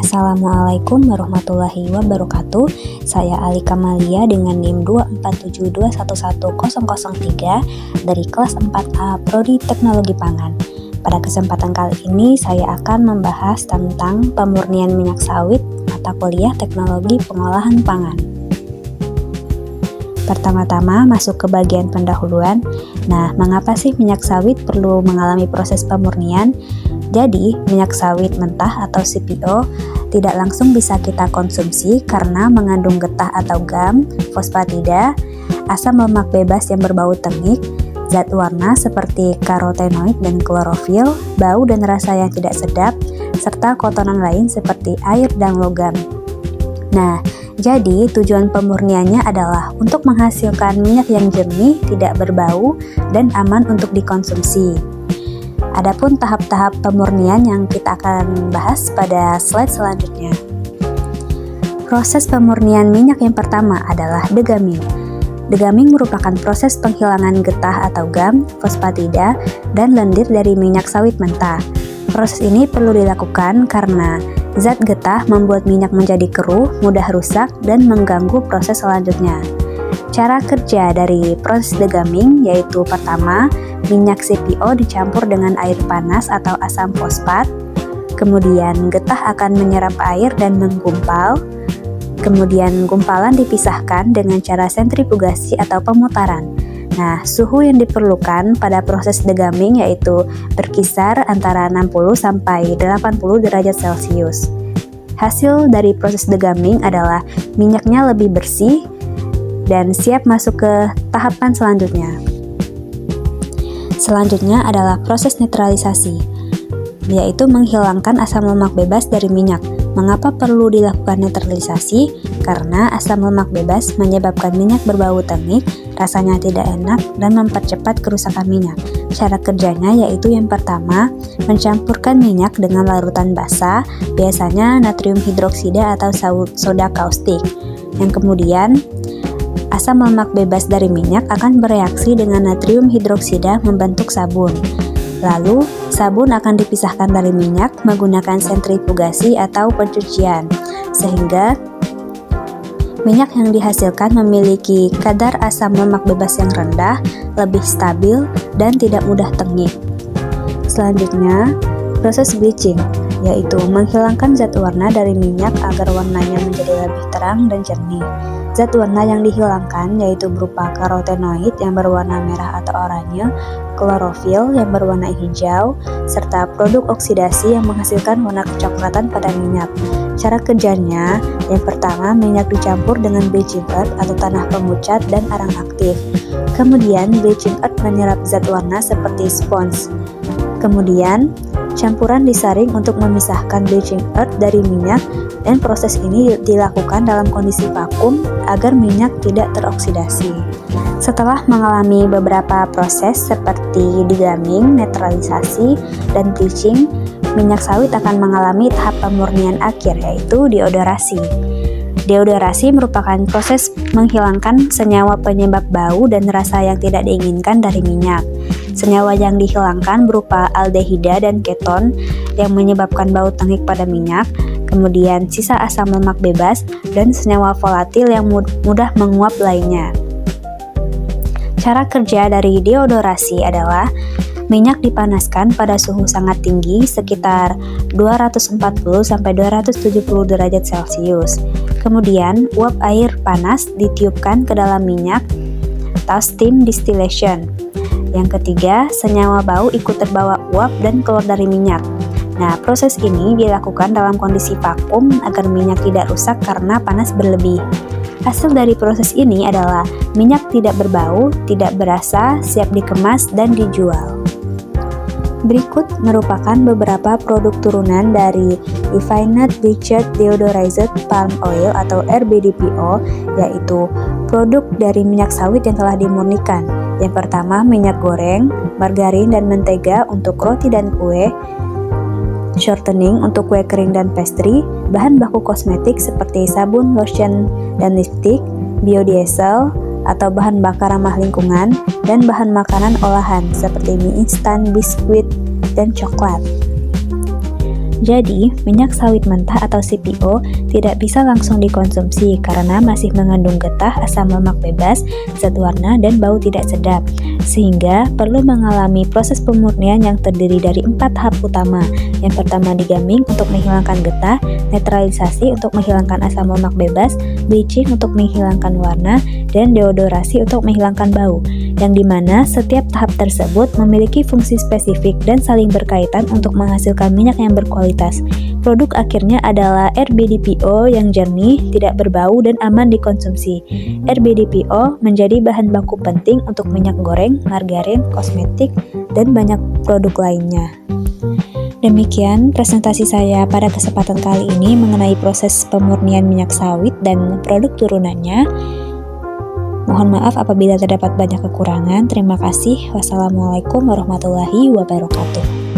Assalamualaikum warahmatullahi wabarakatuh. Saya Alika Malia dengan NIM 247211003 dari kelas 4A Prodi Teknologi Pangan. Pada kesempatan kali ini saya akan membahas tentang pemurnian minyak sawit mata kuliah Teknologi Pengolahan Pangan. Pertama-tama masuk ke bagian pendahuluan. Nah, mengapa sih minyak sawit perlu mengalami proses pemurnian? Jadi, minyak sawit mentah atau CPO tidak langsung bisa kita konsumsi karena mengandung getah atau gam, fosfatida, asam lemak bebas yang berbau tengik, zat warna seperti karotenoid dan klorofil, bau dan rasa yang tidak sedap, serta kotoran lain seperti air dan logam. Nah, jadi tujuan pemurniannya adalah untuk menghasilkan minyak yang jernih, tidak berbau, dan aman untuk dikonsumsi. Adapun tahap-tahap pemurnian yang kita akan bahas pada slide selanjutnya. Proses pemurnian minyak yang pertama adalah degamming. Degamming merupakan proses penghilangan getah atau gam, fosfatida, dan lendir dari minyak sawit mentah. Proses ini perlu dilakukan karena zat getah membuat minyak menjadi keruh, mudah rusak, dan mengganggu proses selanjutnya. Cara kerja dari proses degamming yaitu pertama, minyak CPO dicampur dengan air panas atau asam fosfat, kemudian getah akan menyerap air dan menggumpal, kemudian gumpalan dipisahkan dengan cara sentrifugasi atau pemutaran. Nah, suhu yang diperlukan pada proses degamming yaitu berkisar antara 60 sampai 80 derajat Celcius. Hasil dari proses degamming adalah minyaknya lebih bersih dan siap masuk ke tahapan selanjutnya. Selanjutnya adalah proses netralisasi, yaitu menghilangkan asam lemak bebas dari minyak. Mengapa perlu dilakukan netralisasi? Karena asam lemak bebas menyebabkan minyak berbau tengik, rasanya tidak enak, dan mempercepat kerusakan minyak. Cara kerjanya yaitu yang pertama, mencampurkan minyak dengan larutan basah, biasanya natrium hidroksida atau soda kaustik. Yang kemudian, asam lemak bebas dari minyak akan bereaksi dengan natrium hidroksida membentuk sabun. Lalu, sabun akan dipisahkan dari minyak menggunakan sentrifugasi atau pencucian, sehingga minyak yang dihasilkan memiliki kadar asam lemak bebas yang rendah, lebih stabil, dan tidak mudah tengik. Selanjutnya, proses bleaching, yaitu menghilangkan zat warna dari minyak agar warnanya menjadi lebih terang dan jernih. Zat warna yang dihilangkan yaitu berupa karotenoid yang berwarna merah atau oranye, klorofil yang berwarna hijau, serta produk oksidasi yang menghasilkan warna kecoklatan pada minyak. Cara kerjanya, yang pertama minyak dicampur dengan bleaching earth atau tanah pemucat dan arang aktif. Kemudian bleaching earth menyerap zat warna seperti spons. Kemudian campuran disaring untuk memisahkan bleaching earth dari minyak dan proses ini dilakukan dalam kondisi vakum agar minyak tidak teroksidasi. Setelah mengalami beberapa proses seperti degamming, netralisasi, dan bleaching, minyak sawit akan mengalami tahap pemurnian akhir yaitu deodorasi. Deodorasi merupakan proses menghilangkan senyawa penyebab bau dan rasa yang tidak diinginkan dari minyak. Senyawa yang dihilangkan berupa aldehida dan keton yang menyebabkan bau tengik pada minyak, kemudian sisa asam lemak bebas dan senyawa volatil yang mudah menguap lainnya. Cara kerja dari deodorasi adalah minyak dipanaskan pada suhu sangat tinggi sekitar 240-270 derajat Celcius. Kemudian, uap air panas ditiupkan ke dalam minyak atau steam distillation. Yang ketiga, senyawa bau ikut terbawa uap dan keluar dari minyak. Nah, proses ini dilakukan dalam kondisi vakum agar minyak tidak rusak karena panas berlebih. Hasil dari proses ini adalah minyak tidak berbau, tidak berasa, siap dikemas dan dijual. Berikut merupakan beberapa produk turunan dari Refined Bleached Deodorized Palm Oil atau RBDPO, yaitu produk dari minyak sawit yang telah dimurnikan. Yang pertama, minyak goreng, margarin dan mentega untuk roti dan kue, shortening untuk kue kering dan pastry, bahan baku kosmetik seperti sabun, lotion, dan lipstik, biodiesel atau bahan bakar ramah lingkungan, dan bahan makanan olahan seperti mie instan, biskuit, dan coklat. Jadi, minyak sawit mentah atau CPO tidak bisa langsung dikonsumsi karena masih mengandung getah, asam lemak bebas, zat warna, dan bau tidak sedap. Sehingga perlu mengalami proses pemurnian yang terdiri dari 4 tahap utama. Yang pertama degamming untuk menghilangkan getah, netralisasi untuk menghilangkan asam lemak bebas, bleaching untuk menghilangkan warna, dan deodorasi untuk menghilangkan bau. Yang dimana setiap tahap tersebut memiliki fungsi spesifik dan saling berkaitan untuk menghasilkan minyak yang berkualitas. Produk akhirnya adalah RBDPO yang jernih, tidak berbau, dan aman dikonsumsi. RBDPO menjadi bahan baku penting untuk minyak goreng, margarin, kosmetik, dan banyak produk lainnya. Demikian presentasi saya pada kesempatan kali ini mengenai proses pemurnian minyak sawit dan produk turunannya. Mohon maaf apabila terdapat banyak kekurangan. Terima kasih. Wassalamualaikum warahmatullahi wabarakatuh.